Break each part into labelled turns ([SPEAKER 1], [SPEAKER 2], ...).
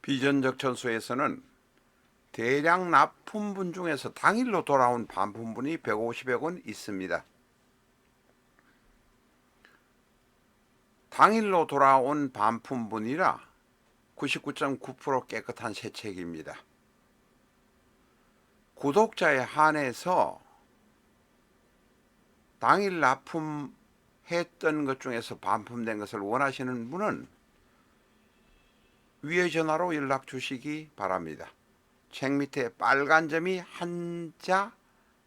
[SPEAKER 1] 비전적 천수에서는 대량 납품분 중에서 당일로 돌아온 반품분이 150여 건 있습니다. 당일로 돌아온 반품분이라 99.9% 깨끗한 새책입니다. 구독자에 한해서 당일 납품했던 것 중에서 반품된 것을 원하시는 분은 위의 전화로 연락 주시기 바랍니다. 책 밑에 빨간 점이 한자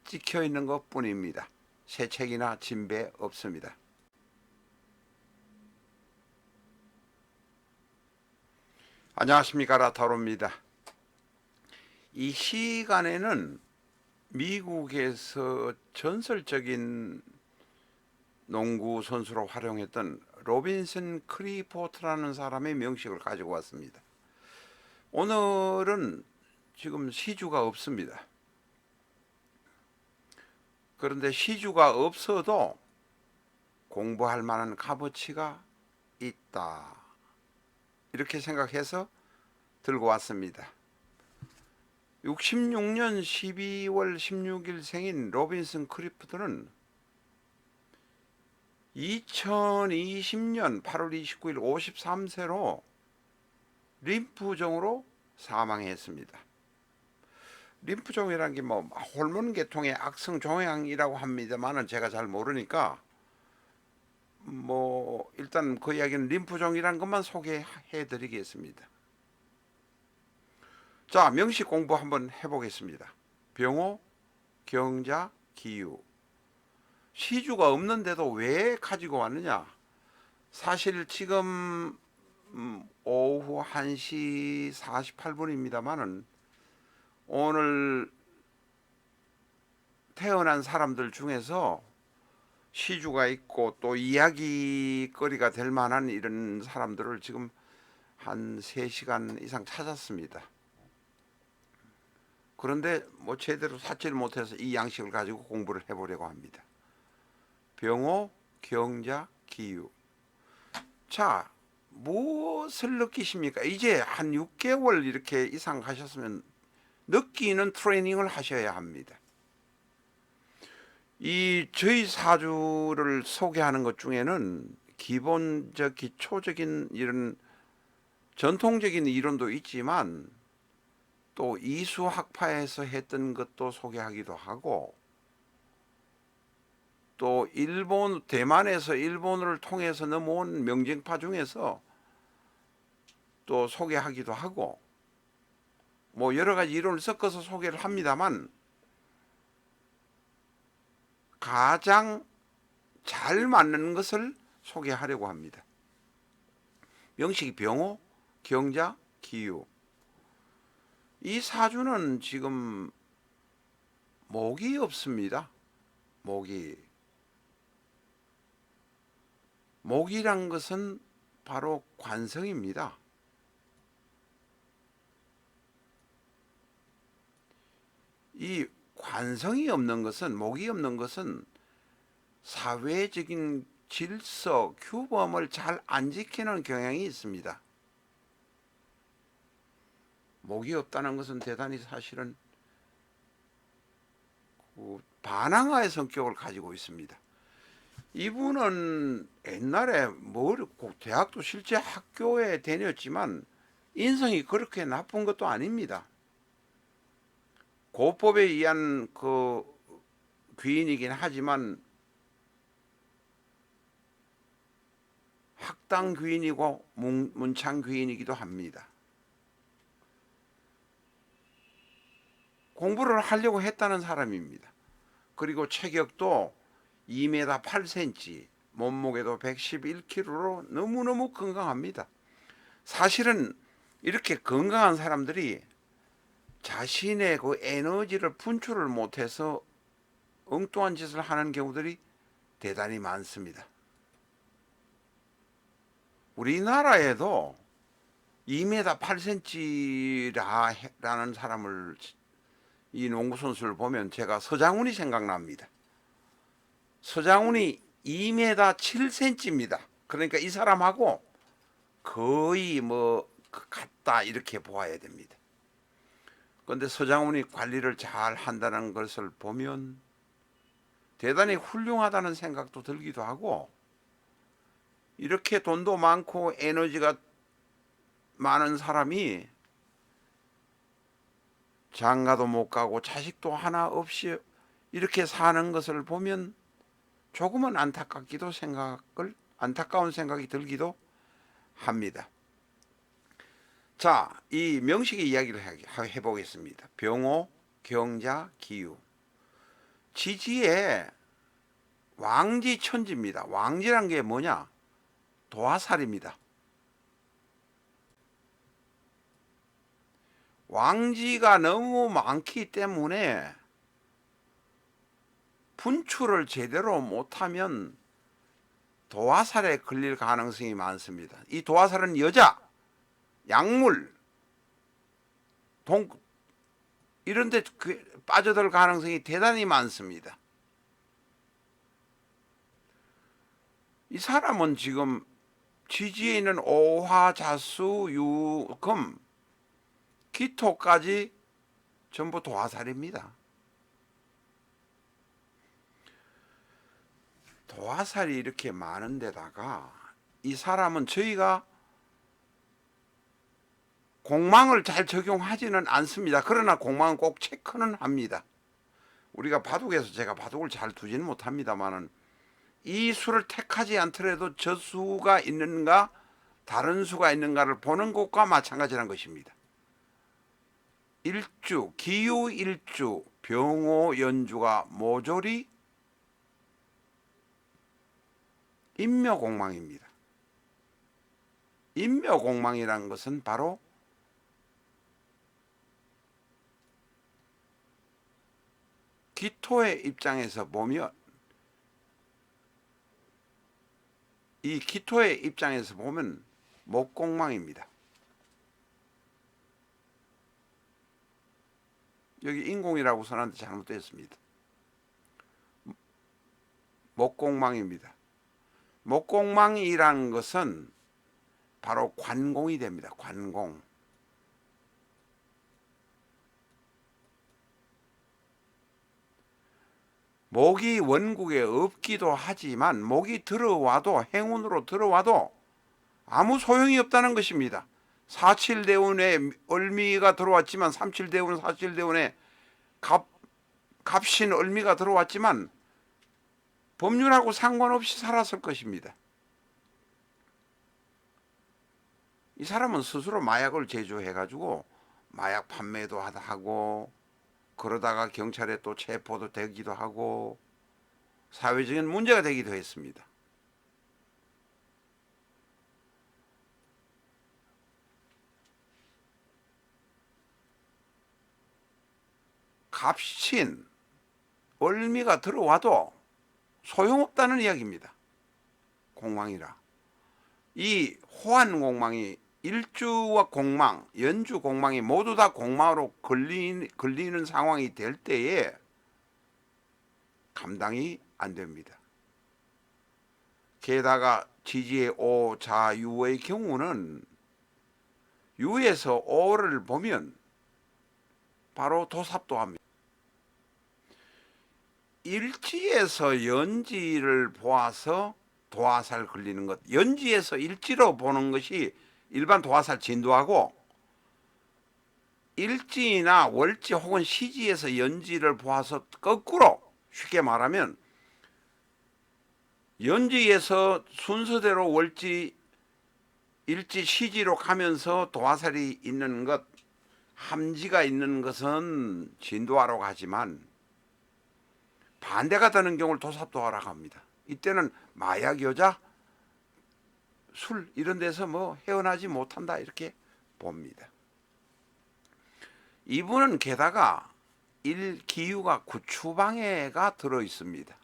[SPEAKER 1] 찍혀 있는 것 뿐입니다. 새 책이나 진배 없습니다. 안녕하십니까, 라타로입니다. 이 시간에는 미국에서 전설적인 농구 선수로 활용했던 로빈슨 크리포트라는 사람의 명식을 가지고 왔습니다. 오늘은 지금 시주가 없습니다. 그런데 시주가 없어도 공부할 만한 값어치가 있다, 이렇게 생각해서 들고 왔습니다. 66년 12월 16일 생인 로빈슨 크리포트는 2020년 8월 29일 53세로 림프종으로 사망했습니다. 림프종이라는 게 호르몬 계통의 악성 종양이라고 합니다만은 제가 잘 모르니까 일단 그 이야기는 림프종이라는 것만 소개해 드리겠습니다. 자, 명식 공부 한번 해보겠습니다. 병호, 경자, 기유. 시주가 없는데도 왜 가지고 왔느냐? 사실 지금 오후 1시 48분입니다만은 오늘 태어난 사람들 중에서 시주가 있고 또 이야기거리가 될 만한 이런 사람들을 지금 한 3시간 이상 찾았습니다. 그런데 제대로 찾지를 못해서 이 양식을 가지고 공부를 해보려고 합니다. 병호, 경자, 기유. 자, 무엇을 느끼십니까? 이제 한 6개월 이렇게 이상 하셨으면 느끼는 트레이닝을 하셔야 합니다. 저희 사주를 소개하는 것 중에는 기본적, 기초적인 이런 전통적인 이론도 있지만 또 이수학파에서 했던 것도 소개하기도 하고 또 대만에서 일본을 통해서 넘어온 명쟁파 중에서 또 소개하기도 하고 여러 가지 이론을 섞어서 소개를 합니다만 가장 잘 맞는 것을 소개하려고 합니다. 명식이 병호, 경자, 기유. 이 사주는 지금 목이 없습니다. 목이란 것은 바로 관성입니다. 이 관성이 없는 것은, 목이 없는 것은 사회적인 질서, 규범을 잘 안 지키는 경향이 있습니다. 목이 없다는 것은 대단히 사실은 반항아의 성격을 가지고 있습니다. 이분은 옛날에 대학도 실제 학교에 다녔지만 인성이 그렇게 나쁜 것도 아닙니다. 고법에 의한 귀인이긴 하지만 학당 귀인이고 문창 귀인이기도 합니다. 공부를 하려고 했다는 사람입니다. 그리고 체격도 2m 8cm, 몸무게도 111kg로 너무너무 건강합니다. 사실은 이렇게 건강한 사람들이 자신의 그 에너지를 분출을 못해서 엉뚱한 짓을 하는 경우들이 대단히 많습니다. 우리나라에도 2m 8cm라는 사람을, 이 농구선수를 보면 제가 서장훈이 생각납니다. 서장훈이 2m 7cm입니다. 그러니까 이 사람하고 거의 없다 이렇게 보아야 됩니다. 그런데 서장훈이 관리를 잘 한다는 것을 보면 대단히 훌륭하다는 생각도 들기도 하고, 이렇게 돈도 많고 에너지가 많은 사람이 장가도 못 가고 자식도 하나 없이 이렇게 사는 것을 보면 조금은 안타까운 생각이 들기도 합니다. 자, 이 명식의 이야기를 해보겠습니다. 병호, 경자, 기유. 지지의 왕지 천지입니다. 왕지란 게 뭐냐? 도화살입니다. 왕지가 너무 많기 때문에 분출을 제대로 못하면 도화살에 걸릴 가능성이 많습니다. 이 도화살은 여자, 약물, 이런 데 빠져들 가능성이 대단히 많습니다. 이 사람은 지금 지지에 있는 오화, 자수, 유, 금, 기토까지 전부 도화살입니다. 도화살이 이렇게 많은 데다가 이 사람은 저희가 공망을 잘 적용하지는 않습니다. 그러나 공망은 꼭 체크는 합니다. 우리가 바둑에서 제가 바둑을 잘 두지는 못합니다만은 이 수를 택하지 않더라도 저 수가 있는가 다른 수가 있는가를 보는 것과 마찬가지란 것입니다. 일주, 기유 일주, 병호 연주가 모조리 인묘공망입니다. 인묘공망이라는 것은 바로 기토의 입장에서 보면, 이 기토의 입장에서 보면 목공망입니다. 여기 인공이라고 써놨는데 잘못됐습니다. 목공망입니다. 목공망이라는 것은 바로 관공이 됩니다. 관공. 목이 원국에 없기도 하지만 목이 들어와도, 행운으로 들어와도 아무 소용이 없다는 것입니다. 사칠대운에 을미가 들어왔지만, 삼칠대운, 사칠대운에 갑신 을미가 들어왔지만 법률하고 상관없이 살았을 것입니다. 이 사람은 스스로 마약을 제조해가지고 마약 판매도 하고, 그러다가 경찰에 또 체포도 되기도 하고 사회적인 문제가 되기도 했습니다. 갑신, 을미가 들어와도 소용없다는 이야기입니다. 공망이라. 이 호환공망이 일주와 공망, 연주 공망이 모두 다 공망으로 걸리는 상황이 될 때에 감당이 안 됩니다. 게다가 지지의 오, 자, 유의 경우는 유에서 오를 보면 바로 도삽도합니다. 일지에서 연지를 보아서 도화살 걸리는 것, 연지에서 일지로 보는 것이 일반 도화살 진도하고, 일지나 월지 혹은 시지에서 연지를 보아서 거꾸로, 쉽게 말하면 연지에서 순서대로 월지, 일지, 시지로 가면서 도화살이 있는 것, 함지가 있는 것은 진도하라고 하지만 반대가 되는 경우를 도삽도화라고 합니다. 이때는 마약, 여자, 술 이런 데서 뭐 헤어나지 못한다 이렇게 봅니다. 이분은 게다가 기유가 구추방해가 들어 있습니다.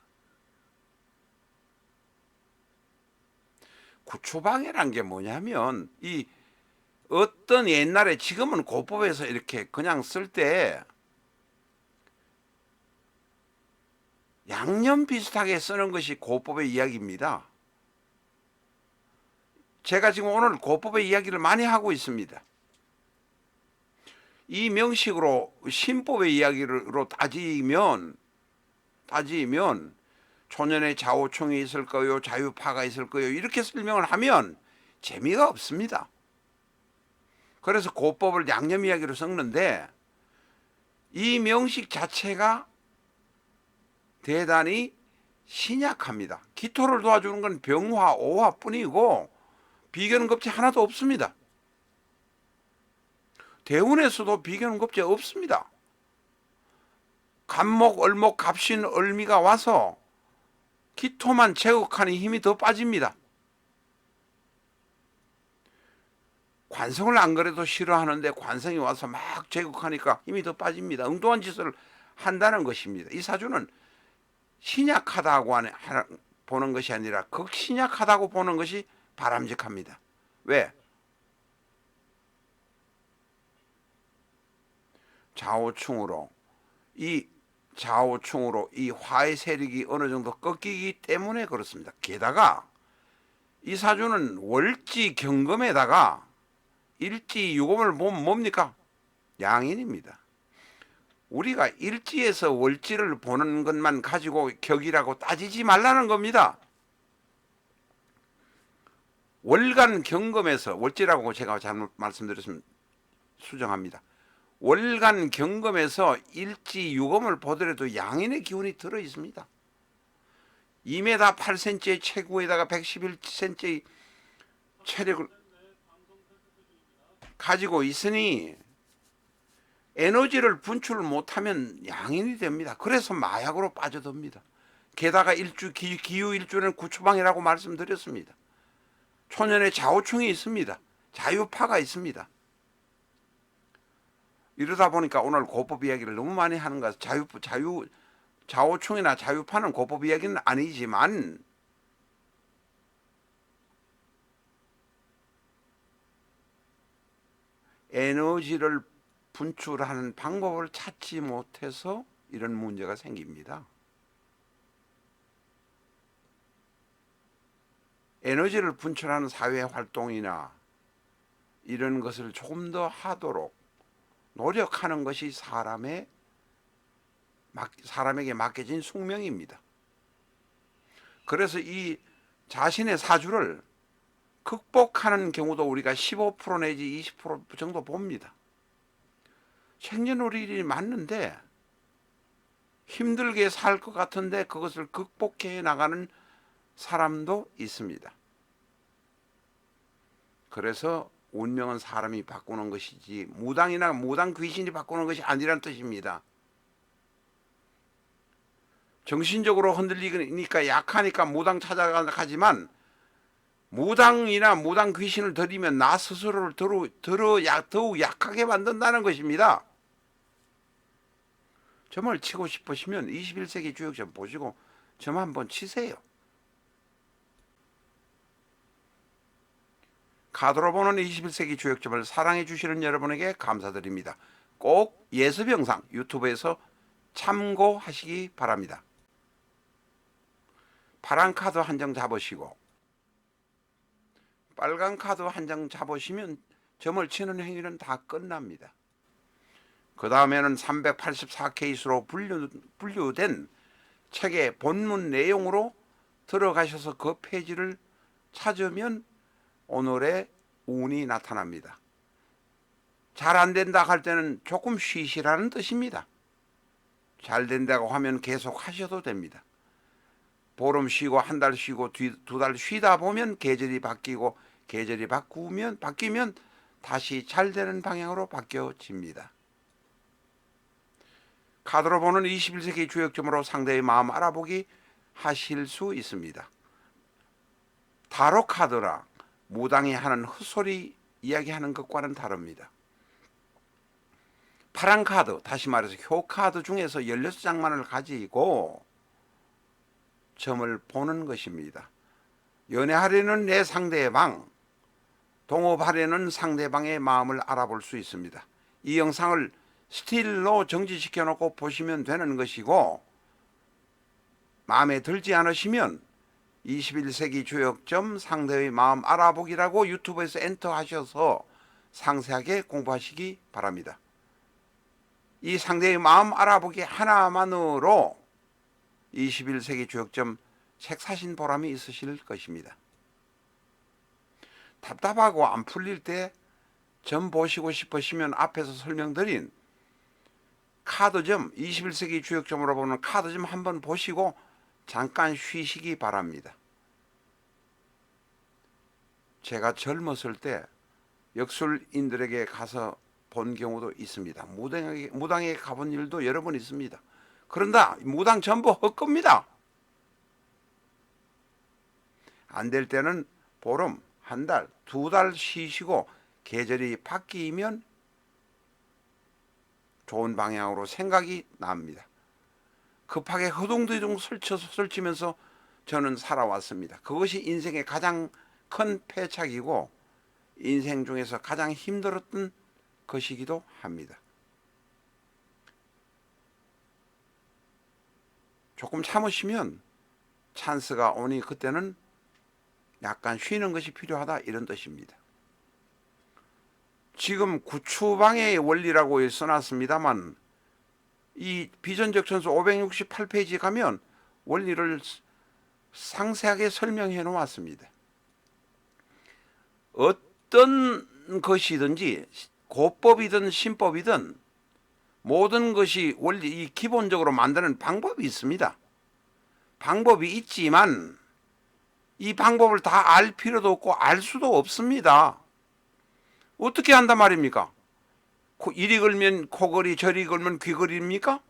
[SPEAKER 1] 구추방해란 게 뭐냐면, 이 어떤 옛날에, 지금은 고법에서 이렇게 그냥 쓸 때 양념 비슷하게 쓰는 것이 고법의 이야기입니다. 제가 지금 오늘 고법의 이야기를 많이 하고 있습니다. 이 명식으로 신법의 이야기로 따지면 초년에 좌우총이 있을 거요, 자유파가 있을 거요, 이렇게 설명을 하면 재미가 없습니다. 그래서 고법을 양념 이야기로 섞는데 이 명식 자체가 대단히 신약합니다. 기토를 도와주는 건 병화, 오화뿐이고 비견급제 하나도 없습니다. 대운에서도 비견급제 없습니다. 간목, 을목, 갑신, 을미가 와서 기토만 제국하니 힘이 더 빠집니다. 관성을 안 그래도 싫어하는데 관성이 와서 막 제국하니까 힘이 더 빠집니다. 엉뚱한 짓을 한다는 것입니다. 이 사주는 신약하다고 보는 것이 아니라 극신약하다고 보는 것이 바람직합니다. 왜? 좌우충으로 이 화의 세력이 어느 정도 꺾이기 때문에 그렇습니다. 게다가 이 사주는 월지 경금에다가 일지 유금을 보면 뭡니까? 양인입니다. 우리가 일지에서 월지를 보는 것만 가지고 격이라고 따지지 말라는 겁니다. 월간 경금에서, 월지라고 제가 잘못 말씀드렸으면 수정합니다. 월간 경금에서 일지 유금을 보더라도 양인의 기운이 들어 있습니다. 2m 8cm의 체구에다가 111cm의 체력을 가지고 있으니 에너지를 분출을 못하면 양인이 됩니다. 그래서 마약으로 빠져듭니다. 게다가 기유 일주는 구추방이라고 말씀드렸습니다. 초년에 좌우충이 있습니다. 자유파가 있습니다. 이러다 보니까 오늘 고법 이야기를 너무 많이 하는 것 같아요. 좌우충이나 자유파는 고법 이야기는 아니지만 에너지를 분출하는 방법을 찾지 못해서 이런 문제가 생깁니다. 에너지를 분출하는 사회 활동이나 이런 것을 조금 더 하도록 노력하는 것이 사람에게 맡겨진 숙명입니다. 그래서 이 자신의 사주를 극복하는 경우도 우리가 15% 내지 20% 정도 봅니다. 생년월일이 맞는데 힘들게 살 것 같은데 그것을 극복해 나가는 사람도 있습니다. 그래서 운명은 사람이 바꾸는 것이지 무당이나 무당 귀신이 바꾸는 것이 아니란 뜻입니다. 정신적으로 흔들리니까 약하니까 무당 찾아가지만 무당이나 무당 귀신을 들이면 나 스스로를 더욱 약하게 만든다는 것입니다. 점을 치고 싶으시면 21세기 주역점 보시고 점 한번 치세요. 카드로 보는 21세기 주역점을 사랑해 주시는 여러분에게 감사드립니다. 꼭 예습 영상 유튜브에서 참고하시기 바랍니다. 파란 카드 한 장 잡으시고 빨간 카드 한 장 잡으시면 점을 치는 행위는 다 끝납니다. 그 다음에는 384케이스로 분류된 책의 본문 내용으로 들어가셔서 그 페이지를 찾으면 오늘의 운이 나타납니다. 잘 안 된다 할 때는 조금 쉬시라는 뜻입니다. 잘 된다고 하면 계속 하셔도 됩니다. 보름 쉬고 한 달 쉬고 두 달 쉬다 보면 계절이 바뀌고 계절이 바뀌면 다시 잘 되는 방향으로 바뀌어집니다. 카드로 보는 21세기 주역점으로 상대의 마음 알아보기 하실 수 있습니다. 타로 카드라 무당이 하는 헛소리 이야기하는 것과는 다릅니다. 파란 카드, 다시 말해서 효카드 중에서 16장만을 가지고 점을 보는 것입니다. 연애하려는 내 상대방, 동업하려는 상대방의 마음을 알아볼 수 있습니다. 이 영상을 스틸로 정지시켜 놓고 보시면 되는 것이고 마음에 들지 않으시면 21세기 주역점 상대의 마음 알아보기라고 유튜브에서 엔터 하셔서 상세하게 공부하시기 바랍니다. 이 상대의 마음 알아보기 하나만으로 21세기 주역점 책 사신 보람이 있으실 것입니다. 답답하고 안 풀릴 때 점 보시고 싶으시면 앞에서 설명드린 카드점, 21세기 주역점으로 보는 카드점 한번 보시고 잠깐 쉬시기 바랍니다. 제가 젊었을 때 역술인들에게 가서 본 경우도 있습니다. 무당에 가본 일도 여러 번 있습니다. 그런다 무당 전부 헛겁니다. 안 될 때는 보름, 한 달, 두 달 쉬시고 계절이 바뀌면 좋은 방향으로 생각이 납니다. 급하게 허둥지둥 설치면서 저는 살아왔습니다. 그것이 인생의 가장 큰 패착이고 인생 중에서 가장 힘들었던 것이기도 합니다. 조금 참으시면 찬스가 오니 그때는 약간 쉬는 것이 필요하다 이런 뜻입니다. 지금 구추방해의 원리라고 써놨습니다만 이 비전적 천수 568페이지 가면 원리를 상세하게 설명해 놓았습니다. 어떤 것이든지 고법이든 신법이든 모든 것이 원리 기본적으로 만드는 방법이 있습니다. 방법이 있지만 이 방법을 다 알 필요도 없고 알 수도 없습니다. 어떻게 한단 말입니까? 이리 걸면 코걸이 저리 걸면 귀걸이입니까?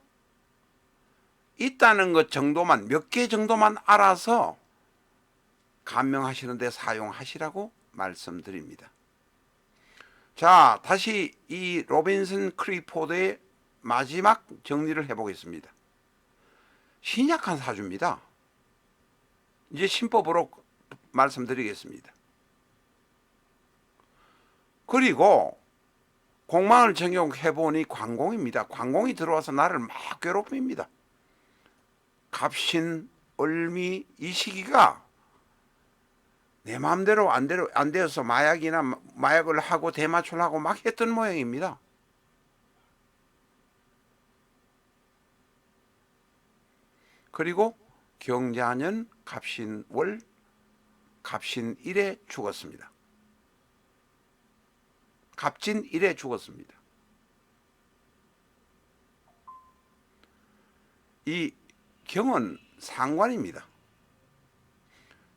[SPEAKER 1] 있다는 것 정도만 몇 개 정도만 알아서 감명하시는 데 사용하시라고 말씀드립니다. 자, 다시 이 로빈슨 크리포드의 마지막 정리를 해보겠습니다. 신약한 사주입니다. 이제 신법으로 말씀드리겠습니다. 그리고 공망을 적용해보니 관공입니다. 관공이 들어와서 나를 막 괴롭힙니다. 갑신, 을미 이 시기가 내 마음대로 안 되어서 마약을 하고 대마초를 하고 막 했던 모양입니다. 그리고 경자년 갑신월 갑신일에 죽었습니다. 갑진일에 죽었습니다. 이 경은 상관입니다.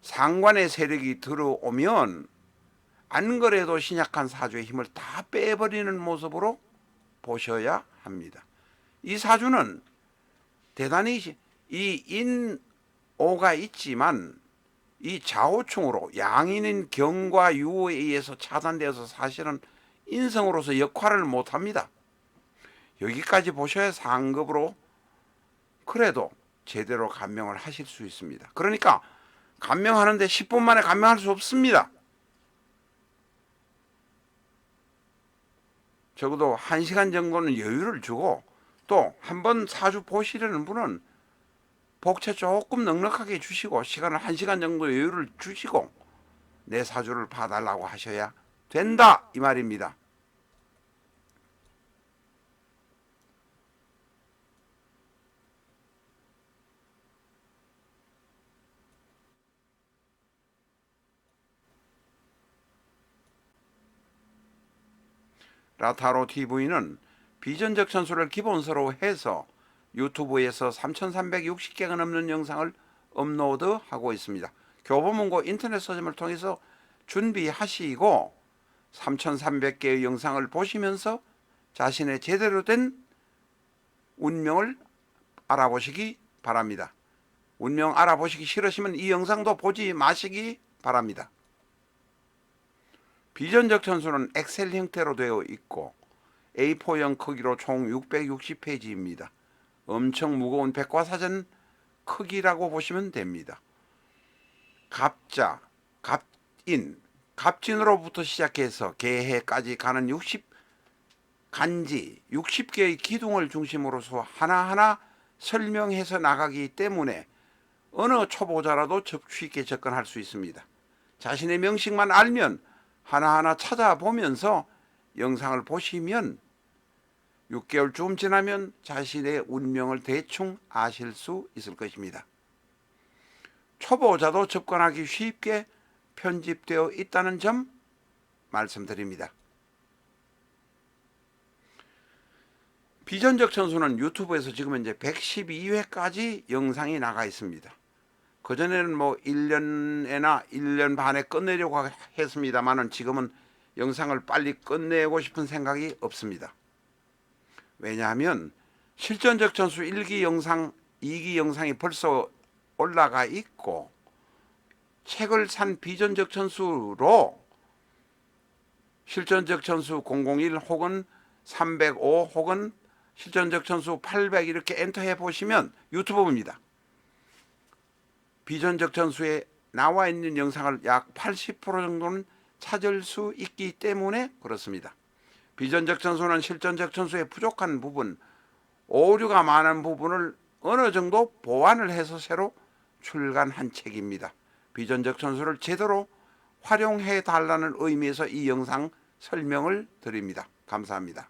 [SPEAKER 1] 상관의 세력이 들어오면 안 그래도 신약한 사주의 힘을 다 빼버리는 모습으로 보셔야 합니다. 이 사주는 대단히 이 인오가 있지만 이 좌우충으로 양인인 경과 유에 의해서 차단되어서 사실은 인성으로서 역할을 못합니다. 여기까지 보셔야 상급으로 그래도 제대로 감명을 하실 수 있습니다. 그러니까 감명하는데 10분 만에 감명할 수 없습니다. 적어도 1시간 정도는 여유를 주고 또 한번 사주 보시려는 분은 복채 조금 넉넉하게 주시고 시간을 1시간 정도 여유를 주시고 내 사주를 봐달라고 하셔야 된다 이 말입니다. 라타로 TV는 비전적 천수를 기본서로 해서 유튜브에서 3,360개가 넘는 영상을 업로드하고 있습니다. 교보문고 인터넷 서점을 통해서 준비하시고 3,300개의 영상을 보시면서 자신의 제대로 된 운명을 알아보시기 바랍니다. 운명 알아보시기 싫으시면 이 영상도 보지 마시기 바랍니다. 비전적 천수는 엑셀 형태로 되어 있고 A4형 크기로 총 660페이지입니다. 엄청 무거운 백과사전 크기라고 보시면 됩니다. 갑자, 갑인, 갑진으로부터 시작해서 개해까지 가는 60개의 기둥을 중심으로서 하나하나 설명해서 나가기 때문에 어느 초보자라도 쉽게 접근할 수 있습니다. 자신의 명식만 알면 하나하나 찾아보면서 영상을 보시면 6개월쯤 지나면 자신의 운명을 대충 아실 수 있을 것입니다. 초보자도 접근하기 쉽게 편집되어 있다는 점 말씀드립니다. 비전적 천수는 유튜브에서 지금 이제 112회까지 영상이 나가 있습니다. 그전에는 뭐 1년에나 1년 반에 끝내려고 했습니다만은 지금은 영상을 빨리 끝내고 싶은 생각이 없습니다. 왜냐하면 실전적 천수 1기 영상, 2기 영상이 벌써 올라가 있고 책을 산 비전적 천수로 실전적 천수 001 혹은 305 혹은 실전적 천수 800 이렇게 엔터해 보시면 유튜브입니다. 비전적 천수에 나와 있는 영상을 약 80% 정도는 찾을 수 있기 때문에 그렇습니다. 비전적 천수는 실전적 천수의 부족한 부분, 오류가 많은 부분을 어느 정도 보완을 해서 새로 출간한 책입니다. 비전적 천수를 제대로 활용해 달라는 의미에서 이 영상 설명을 드립니다. 감사합니다.